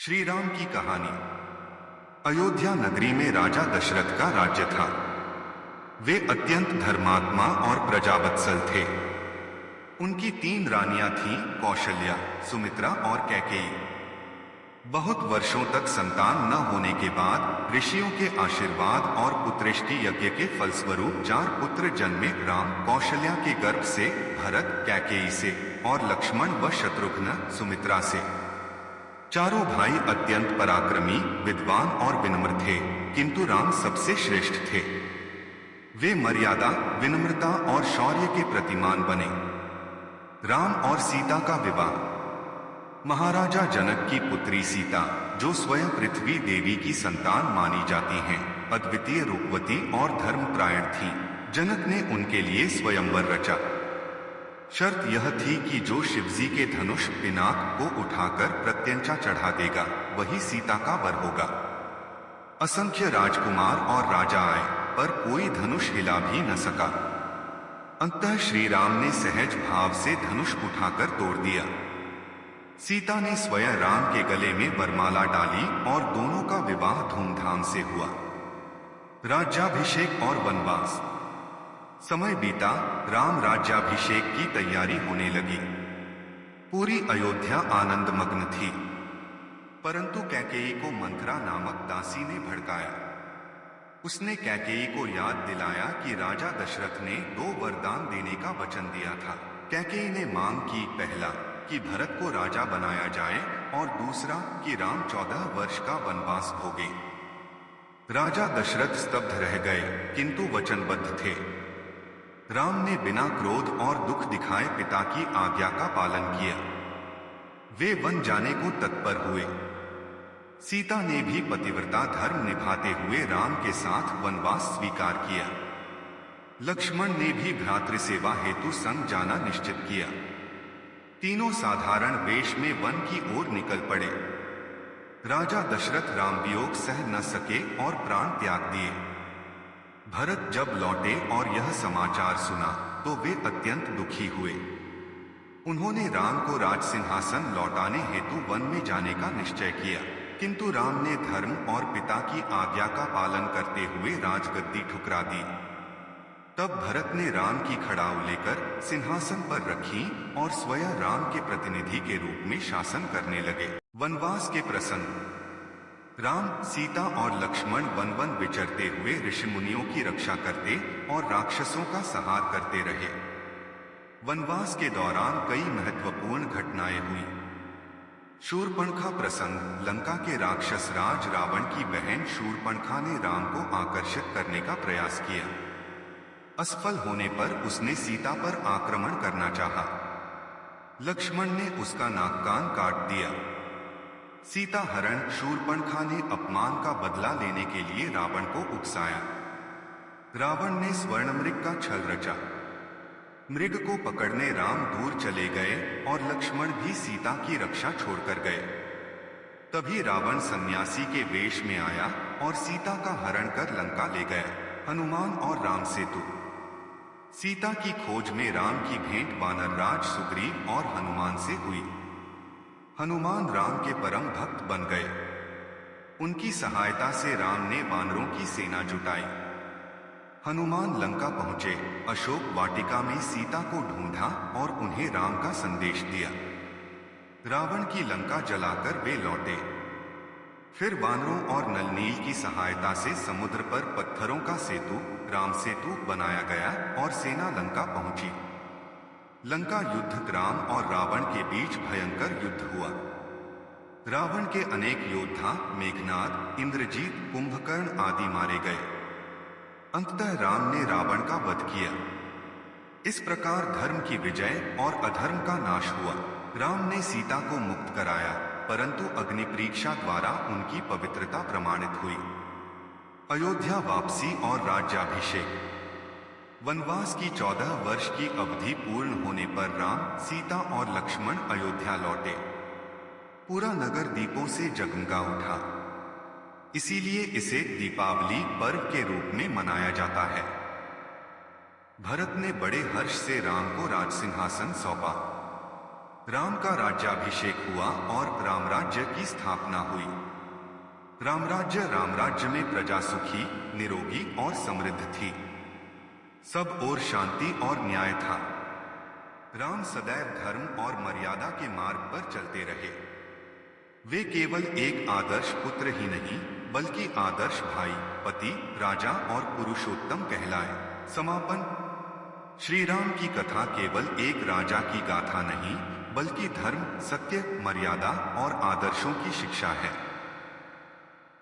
श्री राम की कहानी। अयोध्या नगरी में राजा दशरथ का राज्य था। वे अत्यंत धर्मात्मा और प्रजावत्सल थे। उनकी 3 रानियां थीं, कौशल्या, सुमित्रा और कैकेयी। बहुत वर्षों तक संतान न होने के बाद ऋषियों के आशीर्वाद और पुत्रेष्टि यज्ञ के फलस्वरूप 4 पुत्र जन्मे। राम कौशल्या के गर्भ से, भरत कैकेयी से और लक्ष्मण व शत्रुघ्न सुमित्रा से। चारों भाई अत्यंत पराक्रमी, विद्वान और विनम्र थे, किंतु राम सबसे श्रेष्ठ थे। वे मर्यादा, विनम्रता और शौर्य के प्रतिमान बने। राम और सीता का विवाह। महाराजा जनक की पुत्री सीता, जो स्वयं पृथ्वी देवी की संतान मानी जाती हैं, अद्वितीय रूपवती और धर्मपरायण थी। जनक ने उनके लिए स्वयंवर रचा। शर्त यह थी कि जो शिवजी के धनुष पिनाक को उठाकर प्रत्यंचा चढ़ा देगा, वही सीता का वर होगा। असंख्य राजकुमार और राजा आए, पर कोई धनुष हिला भी न सका। अंततः श्री राम ने सहज भाव से धनुष उठाकर तोड़ दिया। सीता ने स्वयं राम के गले में वरमाला डाली और दोनों का विवाह धूमधाम से हुआ। राज्याभिषेक और वनवास। समय बीता, राम राज्याभिषेक की तैयारी होने लगी। पूरी अयोध्या आनंदमग्न थी, परंतु कैकेयी को मंथरा नामक दासी ने भड़काया। उसने कैकेयी को याद दिलाया कि राजा दशरथ ने 2 वरदान देने का वचन दिया था। कैकेयी ने मांग की, पहला कि भरत को राजा बनाया जाए और दूसरा कि राम 14 वर्ष का वनवास भोगे। राजा दशरथ स्तब्ध रह गए, किंतु वचनबद्ध थे। राम ने बिना क्रोध और दुख दिखाए पिता की आज्ञा का पालन किया। वे वन जाने को तत्पर हुए। सीता ने भी पतिव्रता धर्म निभाते हुए राम के साथ वनवास स्वीकार किया। लक्ष्मण ने भी भ्रातृ सेवा हेतु संग जाना निश्चित किया। तीनों साधारण वेश में वन की ओर निकल पड़े। राजा दशरथ राम वियोग सह न सके और प्राण त्याग दिए। भरत जब लौटे और यह समाचार सुना, तो वे अत्यंत दुखी हुए। उन्होंने राम को राज सिंहासन लौटाने हेतु वन में जाने का निश्चय किया, किंतु राम ने धर्म और पिता की आज्ञा का पालन करते हुए राजगद्दी ठुकरा दी। तब भरत ने राम की खड़ाऊ लेकर सिंहासन पर रखी और स्वयं राम के प्रतिनिधि के रूप में शासन करने लगे। वनवास के प्रसंग। राम, सीता और लक्ष्मण वन वन विचरते हुए ऋषिमुनियों की रक्षा करते और राक्षसों का संहार करते रहे। वनवास के दौरान कई महत्वपूर्ण घटनाएं हुई। शूर्पणखा प्रसंग। लंका के राक्षस राज रावण की बहन शूर्पणखा ने राम को आकर्षित करने का प्रयास किया। असफल होने पर उसने सीता पर आक्रमण करना चाहा। लक्ष्मण ने उसका नाक कान काट दिया। सीता हरण। शूर्पणखा ने अपमान का बदला लेने के लिए रावण को उकसाया। रावण ने स्वर्णमृग का छल रचा। मृग को पकड़ने राम दूर चले गए और लक्ष्मण भी सीता की रक्षा छोड़कर गए। तभी रावण सन्यासी के वेश में आया और सीता का हरण कर लंका ले गया। हनुमान और राम सेतु। सीता की खोज में राम की भेंट वानरराज सुग्रीव और हनुमान से हुई। हनुमान राम के परम भक्त बन गए। उनकी सहायता से राम ने वानरों की सेना जुटाई। हनुमान लंका पहुंचे, अशोक वाटिका में सीता को ढूंढा और उन्हें राम का संदेश दिया। रावण की लंका जलाकर वे लौटे। फिर वानरों और नलनील की सहायता से समुद्र पर पत्थरों का सेतु, राम सेतु बनाया गया और सेना लंका पहुंची। लंका युद्ध। राम और रावण के बीच भयंकर युद्ध हुआ। रावण के अनेक योद्धा मेघनाद, इंद्रजीत, कुंभकर्ण आदि मारे गए। अंततः राम ने रावण का वध किया। इस प्रकार धर्म की विजय और अधर्म का नाश हुआ। राम ने सीता को मुक्त कराया, परंतु अग्नि परीक्षा द्वारा उनकी पवित्रता प्रमाणित हुई। अयोध्या वापसी और राज्याभिषेक। वनवास की 14 वर्ष की अवधि पूर्ण होने पर राम, सीता और लक्ष्मण अयोध्या लौटे। पूरा नगर दीपों से जगमगा उठा। इसीलिए इसे दीपावली पर्व के रूप में मनाया जाता है। भरत ने बड़े हर्ष से राम को राजसिंहासन सौंपा। राम का राज्याभिषेक हुआ और रामराज्य की स्थापना हुई। रामराज्य में प्रजा सुखी, निरोगी और समृद्ध थी। सब ओर शांति और न्याय था। राम सदैव धर्म और मर्यादा के मार्ग पर चलते रहे। वे केवल एक आदर्श पुत्र ही नहीं, बल्कि आदर्श भाई, पति, राजा और पुरुषोत्तम कहलाए। समापन। श्री राम की कथा केवल एक राजा की गाथा नहीं, बल्कि धर्म, सत्य, मर्यादा और आदर्शों की शिक्षा है।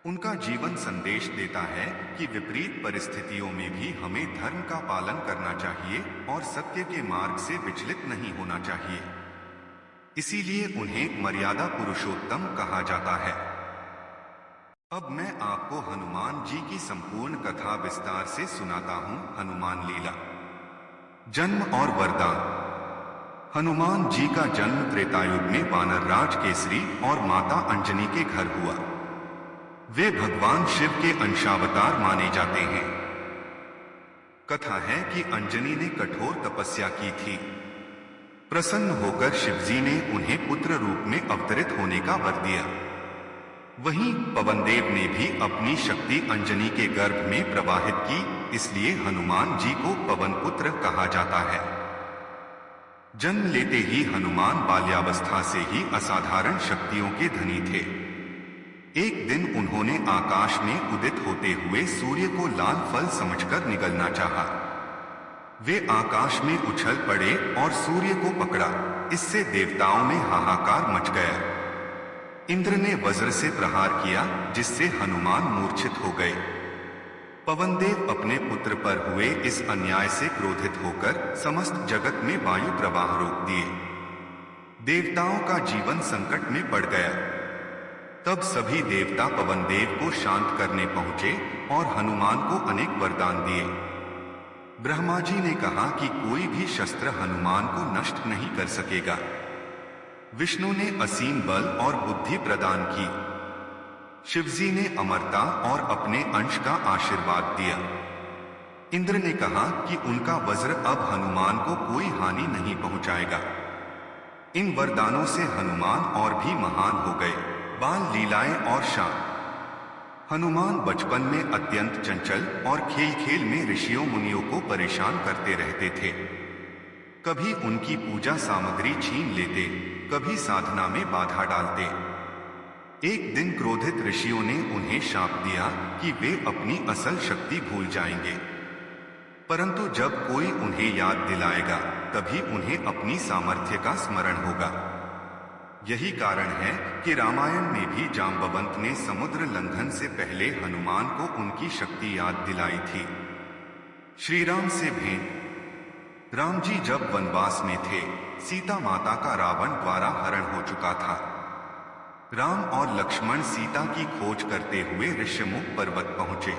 उनका जीवन संदेश देता है कि विपरीत परिस्थितियों में भी हमें धर्म का पालन करना चाहिए और सत्य के मार्ग से विचलित नहीं होना चाहिए। इसीलिए उन्हें मर्यादा पुरुषोत्तम कहा जाता है। अब मैं आपको हनुमान जी की संपूर्ण कथा विस्तार से सुनाता हूं। हनुमान लीला। जन्म और वरदान। हनुमान जी का जन्म त्रेतायुग में वानर राज केसरी और माता अंजनी के घर हुआ। वे भगवान शिव के अंशावतार माने जाते हैं। कथा है कि अंजनी ने कठोर तपस्या की थी। प्रसन्न होकर शिवजी ने उन्हें पुत्र रूप में अवतरित होने का वर दिया। वहीं पवनदेव ने भी अपनी शक्ति अंजनी के गर्भ में प्रवाहित की, इसलिए हनुमान जी को पवन पुत्र कहा जाता है। जन्म लेते ही हनुमान बाल्यावस्था से ही असाधारण शक्तियों के धनी थे। एक दिन उन्होंने आकाश में उदित होते हुए सूर्य को लाल फल समझकर निगलना चाहा। वे आकाश में उछल पड़े और सूर्य को पकड़ा। इससे देवताओं में हाहाकार मच गया। इंद्र ने वज्र से प्रहार किया, जिससे हनुमान मूर्छित हो गए। पवनदेव अपने पुत्र पर हुए इस अन्याय से क्रोधित होकर समस्त जगत में वायु प्रवाह रोक दिए। देवताओं का जीवन संकट में पड़ गया। तब सभी देवता पवनदेव को शांत करने पहुंचे और हनुमान को अनेक वरदान दिए। ब्रह्मा जी ने कहा कि कोई भी शस्त्र हनुमान को नष्ट नहीं कर सकेगा। विष्णु ने असीम बल और बुद्धि प्रदान की। शिवजी ने अमरता और अपने अंश का आशीर्वाद दिया। इंद्र ने कहा कि उनका वज्र अब हनुमान को कोई हानि नहीं पहुंचाएगा। इन वरदानों से हनुमान और भी महान हो गए। बाल लीलाएं और शान। हनुमान बचपन में अत्यंत चंचल और खेल खेल में ऋषियों मुनियों को परेशान करते रहते थे। कभी उनकी पूजा सामग्री छीन लेते, कभी साधना में बाधा डालते। एक दिन क्रोधित ऋषियों ने उन्हें शाप दिया कि वे अपनी असल शक्ति भूल जाएंगे, परंतु जब कोई उन्हें याद दिलाएगा तभी उन्हें अपनी सामर्थ्य का स्मरण होगा। यही कारण है कि रामायण में भी जाम्बवंत ने समुद्र लंघन से पहले हनुमान को उनकी शक्ति याद दिलाई थी। श्री राम से भेंट। राम जी जब वनवास में थे, सीता माता का रावण द्वारा हरण हो चुका था। राम और लक्ष्मण सीता की खोज करते हुए ऋष्यमुख पर्वत पहुंचे।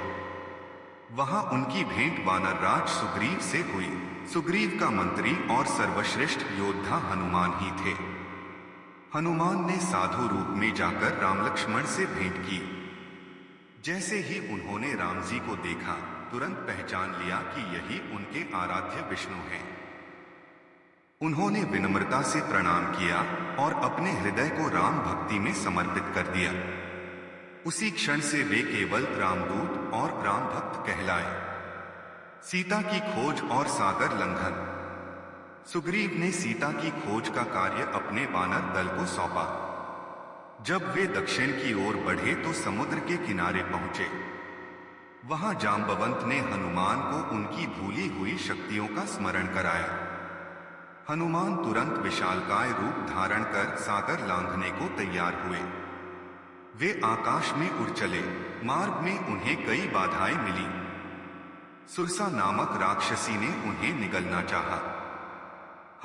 वहां उनकी भेंट वानरराज सुग्रीव से हुई। सुग्रीव का मंत्री और सर्वश्रेष्ठ योद्धा हनुमान ही थे। हनुमान ने साधु रूप में जाकर राम लक्ष्मण से भेंट की। जैसे ही उन्होंने राम जी को देखा, तुरंत पहचान लिया कि यही उनके आराध्य विष्णु हैं। उन्होंने विनम्रता से प्रणाम किया और अपने हृदय को राम भक्ति में समर्पित कर दिया। उसी क्षण से वे केवल रामदूत और राम भक्त कहलाए। सीता की खोज और सागर लंघन। सुग्रीव ने सीता की खोज का कार्य अपने वानर दल को सौंपा। जब वे दक्षिण की ओर बढ़े तो समुद्र के किनारे पहुंचे। वहां जाम्बवंत ने हनुमान को उनकी भूली हुई शक्तियों का स्मरण कराया। हनुमान तुरंत विशालकाय रूप धारण कर सागर लांघने को तैयार हुए। वे आकाश में उड़ चले। मार्ग में उन्हें कई बाधाएं मिली। सुरसा नामक राक्षसी ने उन्हें निगलना चाहा।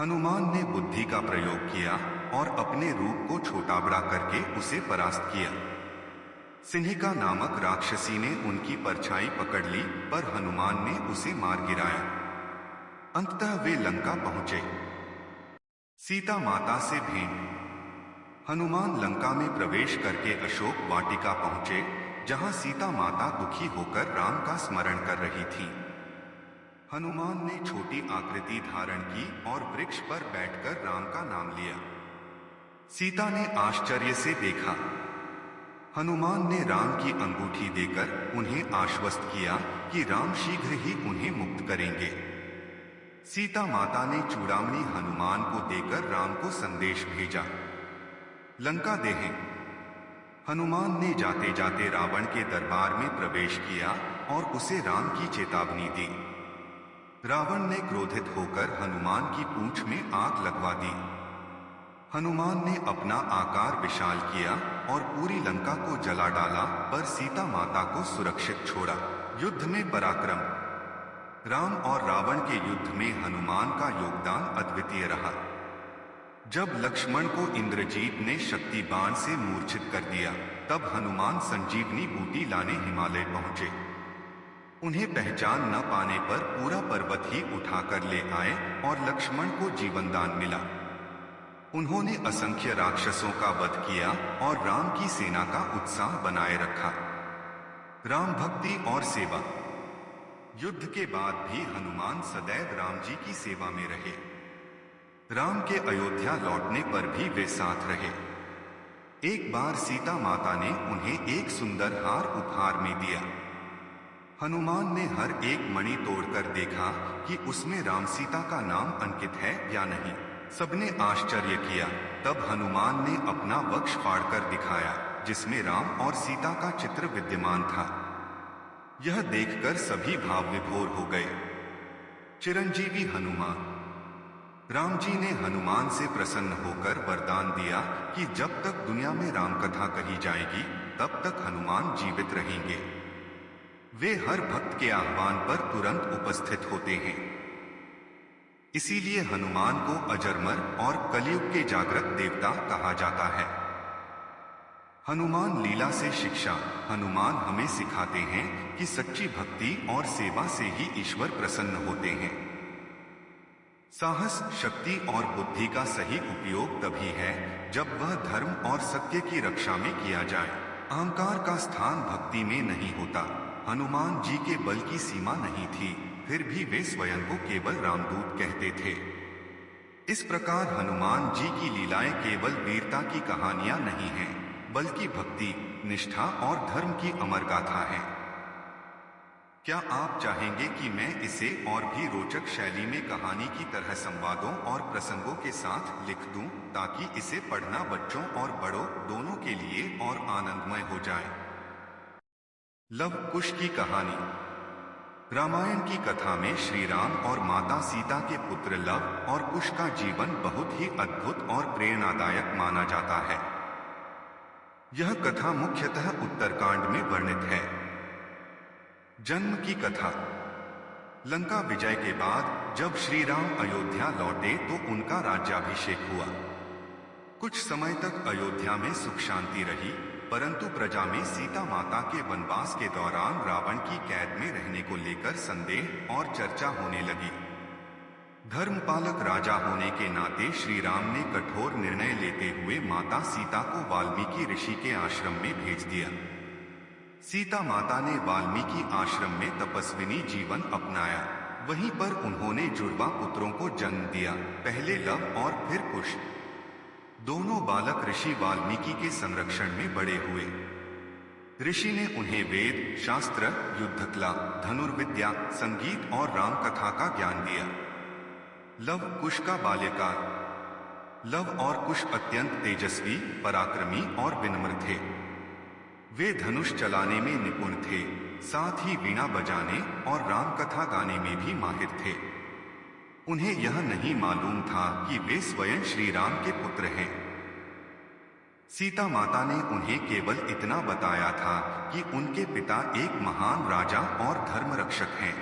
हनुमान ने बुद्धि का प्रयोग किया और अपने रूप को छोटा बड़ा करके उसे परास्त किया। सिंहिका नामक राक्षसी ने उनकी परछाई पकड़ ली, पर हनुमान ने उसे मार गिराया। अंततः वे लंका पहुंचे। सीता माता से भेंट। हनुमान लंका में प्रवेश करके अशोक वाटिका पहुंचे, जहां सीता माता दुखी होकर राम का स्मरण कर रही थी। हनुमान ने छोटी आकृति धारण की और वृक्ष पर बैठकर राम का नाम लिया। सीता ने आश्चर्य से देखा। हनुमान ने राम की अंगूठी देकर उन्हें आश्वस्त किया कि राम शीघ्र ही उन्हें मुक्त करेंगे। सीता माता ने चूड़ामणि हनुमान को देकर राम को संदेश भेजा, लंका देहें। हनुमान ने जाते जाते रावण के दरबार में प्रवेश किया और उसे राम की चेतावनी दी। रावण ने क्रोधित होकर हनुमान की पूंछ में आग लगवा दी। हनुमान ने अपना आकार विशाल किया और पूरी लंका को जला डाला, पर सीता माता को सुरक्षित छोड़ा। युद्ध में पराक्रम। राम और रावण के युद्ध में हनुमान का योगदान अद्वितीय रहा। जब लक्ष्मण को इंद्रजीत ने शक्ति बाण से मूर्छित कर दिया, तब हनुमान संजीवनी बूटी लाने हिमालय पहुंचे। उन्हें पहचान न पाने पर पूरा पर्वत ही उठाकर ले आए और लक्ष्मण को जीवनदान मिला। उन्होंने असंख्य राक्षसों का वध किया और राम की सेना का उत्साह बनाए रखा। राम भक्ति और सेवा। युद्ध के बाद भी हनुमान सदैव राम जी की सेवा में रहे। राम के अयोध्या लौटने पर भी वे साथ रहे। एक बार सीता माता ने उन्हें एक सुंदर हार उपहार में दिया। हनुमान ने हर एक मणि तोड़कर देखा कि उसमें राम सीता का नाम अंकित है या नहीं। सबने आश्चर्य किया। तब हनुमान ने अपना वक्ष फाड़कर दिखाया, जिसमें राम और सीता का चित्र विद्यमान था। यह देखकर सभी भाव विभोर हो गए। चिरंजीवी हनुमान। राम जी ने हनुमान से प्रसन्न होकर वरदान दिया कि जब तक दुनिया में राम कथा कही जाएगी, तब तक हनुमान जीवित रहेंगे। वे हर भक्त के आह्वान पर तुरंत उपस्थित होते हैं। इसीलिए हनुमान को अजरमर और कलयुग के जागृत देवता कहा जाता है। हनुमान लीला से शिक्षा। हनुमान हमें सिखाते हैं कि सच्ची भक्ति और सेवा से ही ईश्वर प्रसन्न होते हैं। साहस, शक्ति और बुद्धि का सही उपयोग तभी है जब वह धर्म और सत्य की रक्षा में किया जाए। अहंकार का स्थान भक्ति में नहीं होता। हनुमान जी के बल की सीमा नहीं थी, फिर भी वे स्वयं को केवल रामदूत कहते थे। इस प्रकार हनुमान जी की लीलाएं केवल वीरता की कहानियां नहीं हैं, बल्कि भक्ति, निष्ठा और धर्म की अमर गाथा है। क्या आप चाहेंगे कि मैं इसे और भी रोचक शैली में कहानी की तरह संवादों और प्रसंगों के साथ लिख दूं, ताकि इसे पढ़ना बच्चों और बड़ों दोनों के लिए और आनंदमय हो जाए। लव कुश की कहानी। रामायण की कथा में श्री राम और माता सीता के पुत्र लव और कुश का जीवन बहुत ही अद्भुत और प्रेरणादायक माना जाता है। यह कथा मुख्यतः उत्तरकांड में वर्णित है। जन्म की कथा। लंका विजय के बाद जब श्री राम अयोध्या लौटे तो उनका राज्याभिषेक हुआ। कुछ समय तक अयोध्या में सुख शांति रही, परंतु प्रजा में सीता माता के वनवास के दौरान रावण की कैद में रहने को लेकर संदेह और चर्चा होने लगी। धर्मपालक राजा होने के नाते श्री राम ने कठोर निर्णय लेते हुए माता सीता को वाल्मीकि ऋषि के आश्रम में भेज दिया। सीता माता ने वाल्मीकि आश्रम में तपस्विनी जीवन अपनाया। वहीं पर उन्होंने जुड़वा पुत्रों को जन्म दिया, पहले लव और फिर कुश। दोनों बालक ऋषि वाल्मीकि के संरक्षण में बड़े हुए। ऋषि ने उन्हें वेद, शास्त्र, युद्धकला, धनुर्विद्या, संगीत और राम कथा का ज्ञान दिया। लव कुश का बाल्यकाल। लव और कुश अत्यंत तेजस्वी, पराक्रमी और विनम्र थे। वे धनुष चलाने में निपुण थे, साथ ही वीणा बजाने और राम कथा गाने में भी माहिर थे। उन्हें यह नहीं मालूम था कि वे स्वयं श्री राम के पुत्र हैं। सीता माता ने उन्हें केवल इतना बताया था कि उनके पिता एक महान राजा और धर्म रक्षक हैं।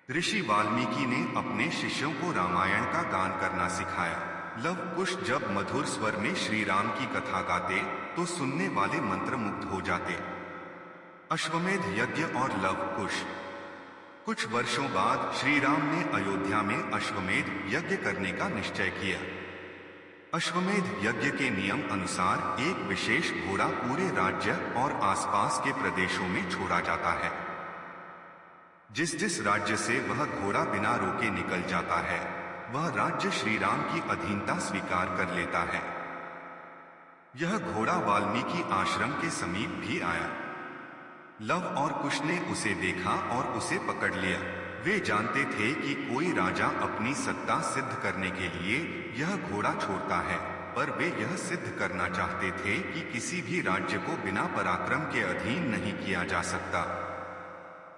ऋषि वाल्मीकि ने अपने शिष्यों को रामायण का गान करना सिखाया। लव कुश जब मधुर स्वर में श्री राम की कथा गाते तो सुनने वाले मंत्रमुग्ध हो जाते। अश्वमेध यज्ञ और लव कुश। कुछ वर्षों बाद श्री राम ने अयोध्या में अश्वमेध यज्ञ करने का निश्चय किया। अश्वमेध यज्ञ के नियम अनुसार एक विशेष घोड़ा पूरे राज्य और आसपास के प्रदेशों में छोड़ा जाता है। जिस जिस राज्य से वह घोड़ा बिना रोके निकल जाता है, वह राज्य श्री राम की अधीनता स्वीकार कर लेता है। यह घोड़ा वाल्मीकि आश्रम के समीप भी आया। लव और कुश ने उसे देखा और उसे पकड़ लिया। वे जानते थे कि कोई राजा अपनी सत्ता सिद्ध करने के लिए यह घोड़ा छोड़ता है, पर वे यह सिद्ध करना चाहते थे कि किसी भी राज्य को बिना पराक्रम के अधीन नहीं किया जा सकता।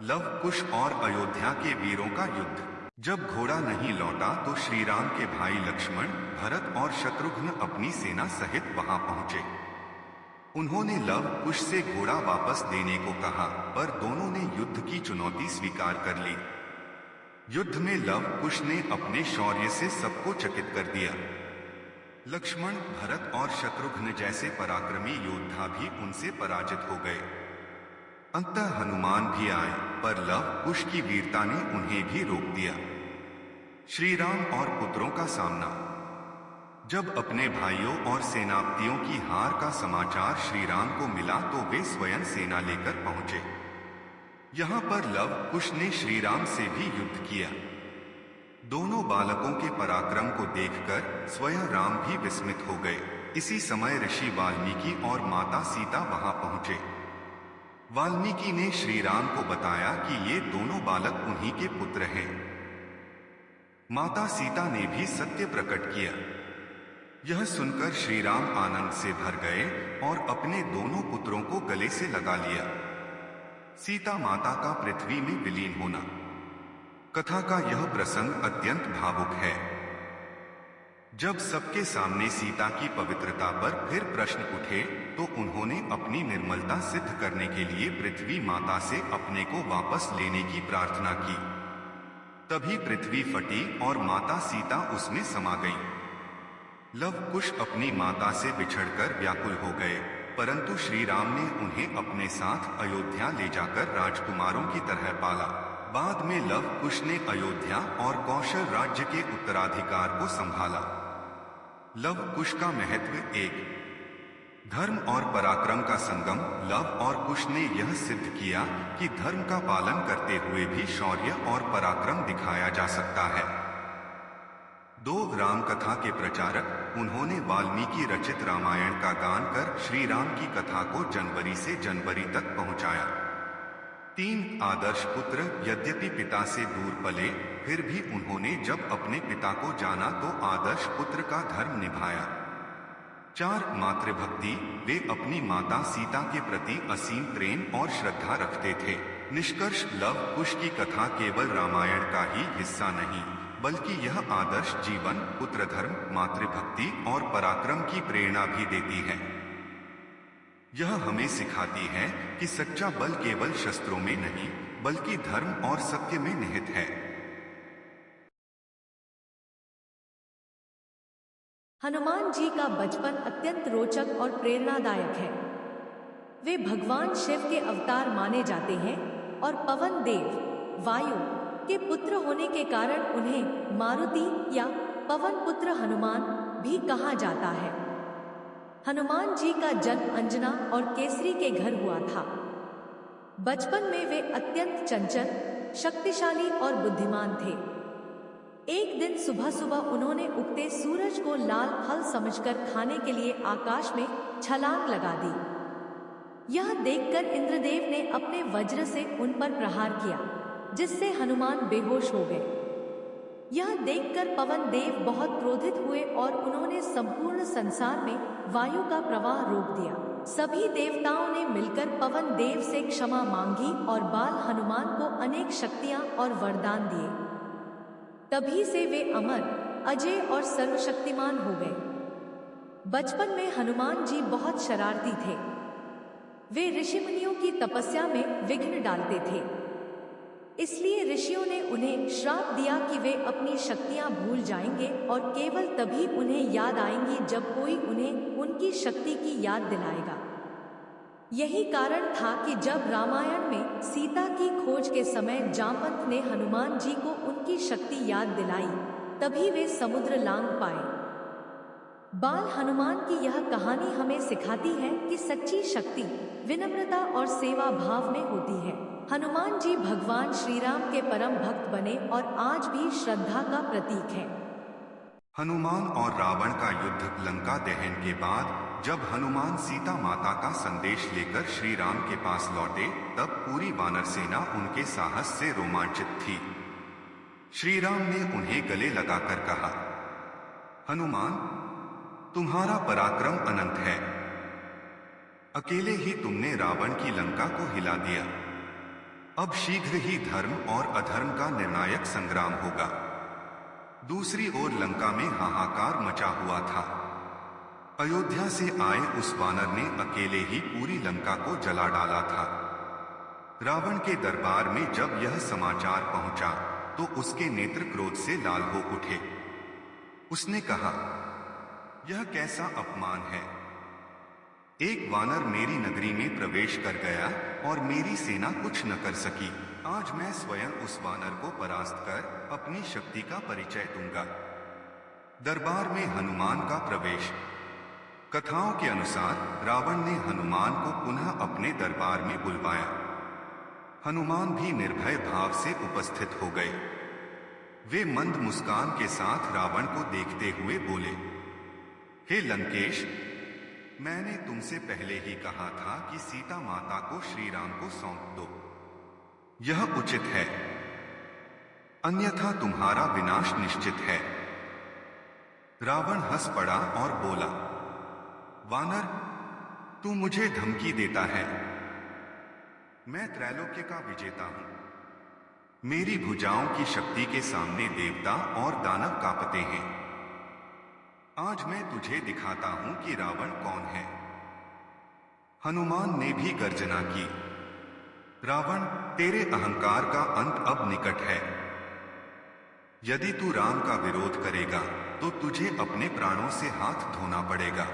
लव, कुश और अयोध्या के वीरों का युद्ध। जब घोड़ा नहीं लौटा तो श्री राम के भाई लक्ष्मण, भरत और शत्रुघ्न अपनी सेना सहित वहां पहुंचे। उन्होंने लव, कुश से घोड़ा वापस देने को कहा, पर दोनों ने युद्ध की चुनौती स्वीकार कर ली। युद्ध में लव, कुश ने अपने शौर्य से सबको चकित कर दिया। लक्ष्मण, भरत और शत्रुघ्न जैसे पराक्रमी योद्धा भी उनसे पराजित हो गए। अंततः हनुमान भी आए, पर लव, कुश की वीरता ने उन्हें भी रोक दिया। श्री राम और पुत्रों का सामना। जब अपने भाइयों और सेनापतियों की हार का समाचार श्री राम को मिला तो वे स्वयं सेना लेकर पहुंचे। यहाँ पर लव, कुश ने श्री राम से भी युद्ध किया। दोनों बालकों के पराक्रम को देखकर स्वयं राम भी विस्मित हो गए। इसी समय ऋषि वाल्मीकि और माता सीता वहां पहुंचे। वाल्मीकि ने श्री राम को बताया कि ये दोनों बालक उन्हीं के पुत्र हैं। माता सीता ने भी सत्य प्रकट किया। यह सुनकर श्री राम आनंद से भर गए और अपने दोनों पुत्रों को गले से लगा लिया। सीता माता का पृथ्वी में विलीन होना। कथा का यह प्रसंग अत्यंत भावुक है। जब सबके सामने सीता की पवित्रता पर फिर प्रश्न उठे तो उन्होंने अपनी निर्मलता सिद्ध करने के लिए पृथ्वी माता से अपने को वापस लेने की प्रार्थना की। तभी पृथ्वी फटी और माता सीता उसमें समा गई। लव, कुश अपनी माता से बिछड़कर व्याकुल हो गए, परंतु श्री राम ने उन्हें अपने साथ अयोध्या ले जाकर राजकुमारों की तरह पाला। बाद में लव, कुश ने अयोध्या और कौशल राज्य के उत्तराधिकार को संभाला। लव, कुश का महत्व। एक, धर्म और पराक्रम का संगम। लव और कुश ने यह सिद्ध किया कि धर्म का पालन करते हुए भी शौर्य और पराक्रम दिखाया जा सकता है। दो, राम कथा के प्रचारक। उन्होंने वाल्मीकि रचित रामायण का गान कर श्री राम की कथा को जनवरी से जनवरी तक पहुंचाया। 3, आदर्श पुत्र। यद्यपि पिता से दूर पले, फिर भी उन्होंने जब अपने पिता को जाना तो आदर्श पुत्र का धर्म निभाया। 4, मातृभक्ति। वे अपनी माता सीता के प्रति असीम प्रेम और श्रद्धा रखते थे। निष्कर्ष, लव, कुश की कथा केवल रामायण का ही हिस्सा नहीं, बल्कि यह आदर्श जीवन, पुत्र धर्म, मातृभक्ति और पराक्रम की प्रेरणा भी देती है। यह हमें सिखाती है कि सच्चा बल केवल शस्त्रों में नहीं, बल्कि धर्म और सत्य में निहित है। हनुमान जी का बचपन अत्यंत रोचक और प्रेरणादायक है। वे भगवान शिव के अवतार माने जाते हैं और पवन देव, वायु के पुत्र होने के कारण उन्हें मारुति या पवन पुत्र हनुमान भी कहा जाता है। हनुमान जी का जन्म अंजना और केसरी के घर हुआ था। बचपन में वे अत्यंत चंचल, शक्तिशाली और बुद्धिमान थे। एक दिन सुबह सुबह उन्होंने उगते सूरज को लाल फल समझकर खाने के लिए आकाश में छलांग लगा दी। यह देखकर इंद्रदेव ने अपने वज्र से उन पर प्रहार किया, जिससे हनुमान बेहोश हो गए। यह देखकर पवन देव बहुत क्रोधित हुए और उन्होंने संपूर्ण संसार में वायु का प्रवाह रोक दिया। सभी देवताओं ने मिलकर पवन देव से क्षमा मांगी और बाल हनुमान को अनेक शक्तियां और वरदान दिए। तभी से वे अमर, अजय और सर्वशक्तिमान हो गए। बचपन में हनुमान जी बहुत शरारती थे। वे ऋषि मुनियों की तपस्या में विघ्न डालते थे। इसलिए ऋषियों ने उन्हें श्राप दिया कि वे अपनी शक्तियां भूल जाएंगे और केवल तभी उन्हें याद आएंगी जब कोई उन्हें उनकी शक्ति की याद दिलाएगा। यही कारण था कि जब रामायण में सीता की खोज के समय जामवंत ने हनुमान जी को उनकी शक्ति याद दिलाई, तभी वे समुद्र लांघ पाए। बाल हनुमान की यह कहानी हमें सिखाती है कि सच्ची शक्ति विनम्रता और सेवा भाव में होती है। हनुमान जी भगवान श्री राम के परम भक्त बने और आज भी श्रद्धा का प्रतीक हैं। हनुमान और रावण का युद्ध लंका दहन के बाद जब हनुमान सीता माता का संदेश लेकर श्री राम के पास लौटे, तब पूरी वानर सेना उनके साहस से रोमांचित थी। श्री राम ने उन्हें गले लगाकर कहा, हनुमान, तुम्हारा पराक्रम अनंत है। अकेले ही तुमने रावण की लंका को हिला दिया। अब शीघ्र ही धर्म और अधर्म का निर्णायक संग्राम होगा। दूसरी ओर लंका में हाहाकार मचा हुआ था। अयोध्या से आए उस वानर ने अकेले ही पूरी लंका को जला डाला था। रावण के दरबार में जब यह समाचार पहुंचा तो उसके नेत्र क्रोध से लाल हो उठे। उसने कहा, यह कैसा अपमान है। एक वानर मेरी नगरी में प्रवेश कर गया और मेरी सेना कुछ न कर सकी। आज मैं स्वयं उस वानर को परास्त कर अपनी शक्ति का परिचय दूंगा। दरबार में हनुमान का प्रवेश। कथाओं के अनुसार रावण ने हनुमान को पुनः अपने दरबार में बुलवाया। हनुमान भी निर्भय भाव से उपस्थित हो गए। वे मंद मुस्कान के साथ रावण को देखते हुए बोले, हे लंकेश, मैंने तुमसे पहले ही कहा था कि सीता माता को श्री राम को सौंप दो। यह उचित है, अन्यथा तुम्हारा विनाश निश्चित है। रावण हंस पड़ा और बोला, वानर, तू मुझे धमकी देता है। मैं त्रैलोक्य का विजेता हूं। मेरी भुजाओं की शक्ति के सामने देवता और दानव कांपते हैं। आज मैं तुझे दिखाता हूं कि रावण कौन है। हनुमान ने भी गर्जना की, रावण, तेरे अहंकार का अंत अब निकट है। यदि तू राम का विरोध करेगा तो तुझे अपने प्राणों से हाथ धोना पड़ेगा।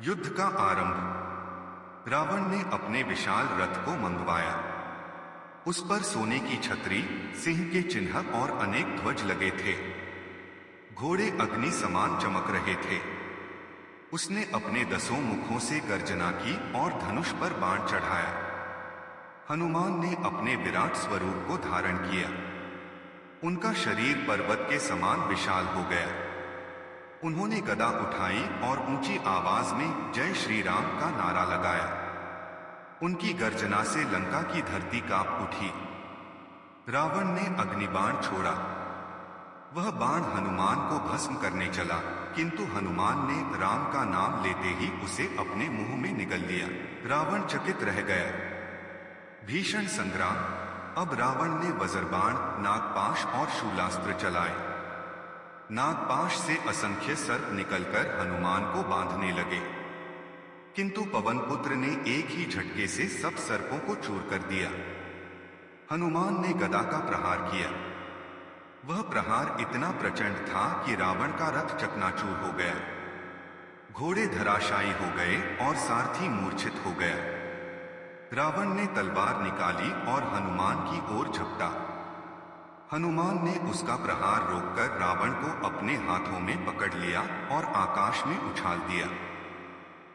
युद्ध का आरंभ। रावण ने अपने विशाल रथ को मंगवाया। उस पर सोने की छतरी, सिंह के चिन्ह और अनेक ध्वज लगे थे। घोड़े अग्नि समान चमक रहे थे। उसने अपने 10 मुखों से गर्जना की और धनुष पर बाण चढ़ाया। हनुमान ने अपने विराट स्वरूप को धारण किया। उनका शरीर पर्वत के समान विशाल हो गया। उन्होंने गदा उठाई और ऊंची आवाज में जय श्री राम का नारा लगाया। उनकी गर्जना से लंका की धरती कांप उठी। रावण ने अग्निबाण छोड़ा। वह बाण हनुमान को भस्म करने चला, किंतु हनुमान ने राम का नाम लेते ही उसे अपने मुंह में निगल लिया। रावण चकित रह गया। भीषण संग्राम। अब रावण ने वज्रबाण, नागपाश और शूलास्त्र चलाए। नागपाश से असंख्य सर्प निकलकर हनुमान को बांधने लगे, किंतु पवनपुत्र ने एक ही झटके से सब सर्पों को चूर कर दिया। हनुमान ने गदा का प्रहार किया। वह प्रहार इतना प्रचंड था कि रावण का रथ चकनाचूर हो गया। घोड़े धराशायी हो गए और सारथी मूर्छित हो गया। रावण ने तलवार निकाली और हनुमान की ओर झपटा। हनुमान ने उसका प्रहार रोककर रावण को अपने हाथों में पकड़ लिया और आकाश में उछाल दिया।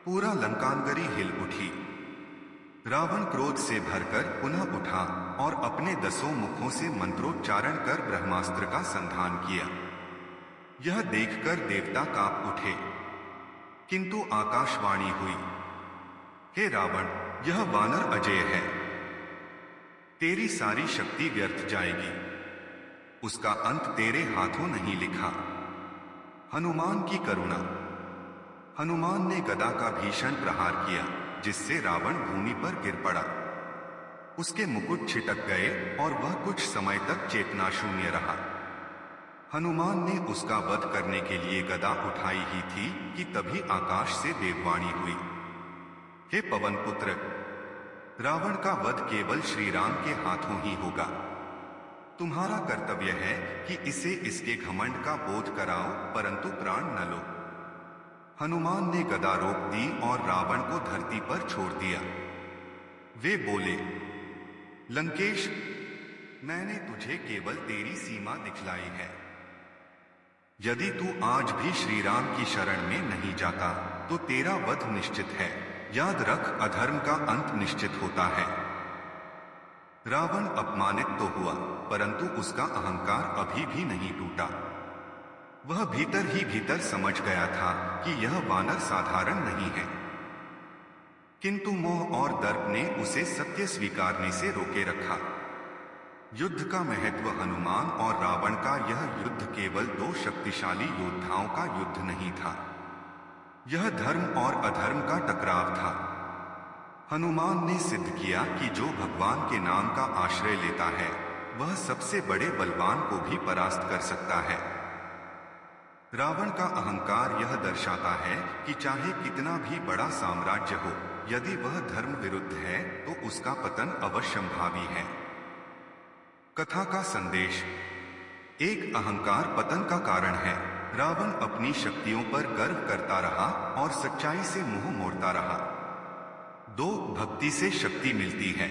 पूरा लंकानगरी हिल उठी। रावण क्रोध से भरकर पुनः उठा और अपने 10 मुखों से मंत्रोच्चारण कर ब्रह्मास्त्र का संधान किया। यह देखकर देवता कांप उठे, किंतु आकाशवाणी हुई, हे रावण, यह वानर अजेय है। तेरी सारी शक्ति व्यर्थ जाएगी। उसका अंत तेरे हाथों नहीं लिखा। हनुमान की करुणा। हनुमान ने गदा का भीषण प्रहार किया, जिससे रावण भूमि पर गिर पड़ा। उसके मुकुट छिटक गए और वह कुछ समय तक चेतना शून्य रहा। हनुमान ने उसका वध करने के लिए गदा उठाई ही थी कि तभी आकाश से देववाणी हुई, हे पवनपुत्र, रावण का वध केवल श्री राम के हाथों ही होगा। तुम्हारा कर्तव्य है कि इसे इसके घमंड का बोध कराओ, परंतु प्राण न लो। हनुमान ने गदा रोक दी और रावण को धरती पर छोड़ दिया। वे बोले, लंकेश, मैंने तुझे केवल तेरी सीमा दिखलाई है। यदि तू आज भी श्री राम की शरण में नहीं जाता तो तेरा वध निश्चित है। याद रख, अधर्म का अंत निश्चित होता है। रावण अपमानित तो हुआ, परंतु उसका अहंकार अभी भी नहीं टूटा। वह भीतर ही भीतर समझ गया था कि यह वानर साधारण नहीं है, किंतु मोह और दर्प ने उसे सत्य स्वीकारने से रोके रखा। युद्ध का महत्व। हनुमान और रावण का यह युद्ध केवल दो शक्तिशाली योद्धाओं का युद्ध नहीं था, यह धर्म और अधर्म का टकराव था। हनुमान ने सिद्ध किया कि जो भगवान के नाम का आश्रय लेता है वह सबसे बड़े बलवान को भी परास्त कर सकता है। रावण का अहंकार यह दर्शाता है कि चाहे कितना भी बड़ा साम्राज्य हो, यदि वह धर्म विरुद्ध है तो उसका पतन अवश्यंभावी है। कथा का संदेश। एक, अहंकार पतन का कारण है। रावण अपनी शक्तियों पर गर्व करता रहा और सच्चाई से मुंह मोड़ता रहा। 2, भक्ति से शक्ति मिलती है।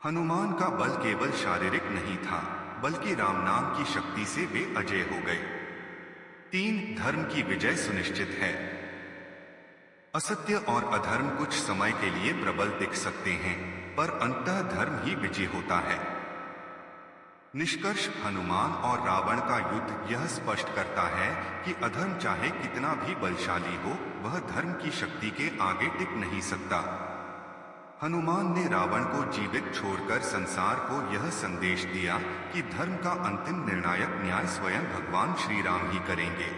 हनुमान का बल केवल शारीरिक नहीं था, बल्कि राम नाम की शक्ति से वे अजय हो गए। 3, धर्म की विजय सुनिश्चित है। असत्य और अधर्म कुछ समय के लिए प्रबल दिख सकते हैं, पर अंततः धर्म ही विजय होता है। निष्कर्ष। हनुमान और रावण का युद्ध यह स्पष्ट करता है कि अधर्म चाहे कितना भी बलशाली हो, वह धर्म की शक्ति के आगे टिक नहीं सकता। हनुमान ने रावण को जीवित छोड़कर संसार को यह संदेश दिया कि धर्म का अंतिम निर्णायक न्याय स्वयं भगवान श्री राम ही करेंगे।